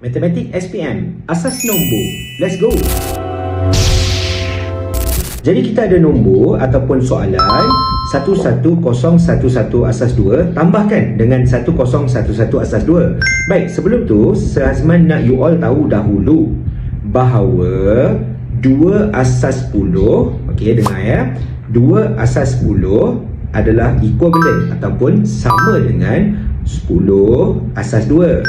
Matematik SPM, asas nombor. Let's go. Jadi kita ada nombor ataupun soalan 11011 asas 2 tambahkan dengan 1011 asas 2. Baik, sebelum tu Azman nak you all tahu dahulu bahawa 2 asas 10, okey, dengar ya, 2 asas 10 adalah equivalent ataupun sama dengan 10 asas 2.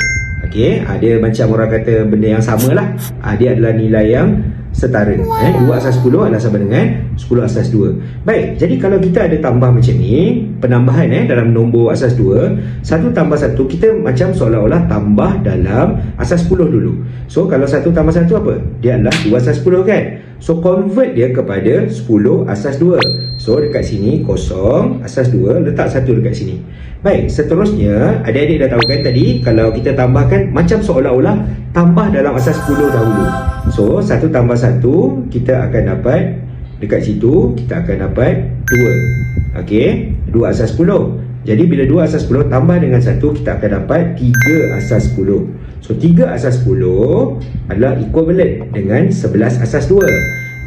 Okey, ada macam orang kata benda yang sama lah. Dia adalah nilai yang setara. 2 asas 10 adalah sama dengan 10 asas 2. Baik, jadi kalau kita ada tambah macam ni, penambahan dalam nombor asas 2, 1 tambah 1, kita macam seolah-olah tambah dalam asas 10 dulu. So, kalau 1 tambah 1 apa? Dia adalah 2 asas 10 kan? So, convert dia kepada 10 asas 2. So, dekat sini kosong asas 2, letak 1 dekat sini. Baik, seterusnya adik-adik dah tahu kan tadi, kalau kita tambahkan macam seolah-olah tambah dalam asas 10 dahulu. So, 1 tambah 1 kita akan dapat dekat situ, kita akan dapat 2. Okey, 2 asas 10. Jadi bila 2 asas 10 tambah dengan 1, kita akan dapat 3 asas 10. So 3 asas 10 adalah equivalent dengan 11 asas 2.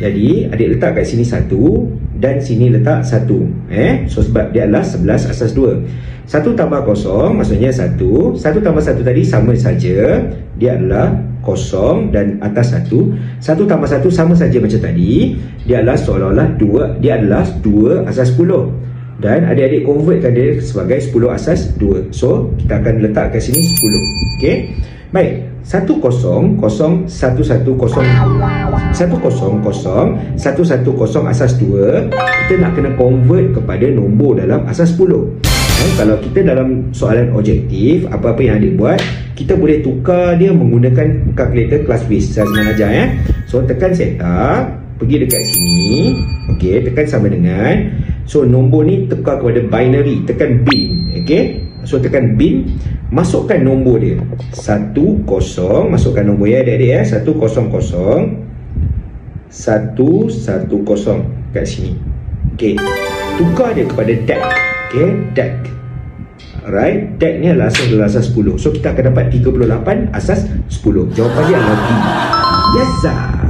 Jadi adik letak kat sini 1 dan sini letak 1. So sebab dia adalah 11 asas 2. 1 tambah 0 maksudnya 1. 1 tambah 1 tadi sama saja, dia adalah 0 dan atas 1. 1 tambah 1 sama saja macam tadi, dia adalah seolah-olah 2, dia adalah 2 asas 10. Dan adik-adik convertkan dia sebagai 10 asas 2. So kita akan letak kat sini 10. Okey. Baik, 1001110 asas 2, kita nak kena convert kepada nombor dalam asas 10. Kalau kita dalam soalan objektif, apa-apa yang adik buat, kita boleh tukar dia menggunakan kalkulator kelas base. Saya senang ajar So tekan setup, pergi dekat sini. Okey, tekan sama dengan. So nombor ni tukar kepada binary, tekan bin. Okey. So tekan bin, masukkan nombor dia 10, masukkan nombor ya adik-adik 100 110 kat sini. Okey, tukar dia kepada DAC. Okey, DAC. Alright, DAC ni adalah asas 10. So kita akan dapat 38 asas 10. Jawapan dia adalah B. Yes sir.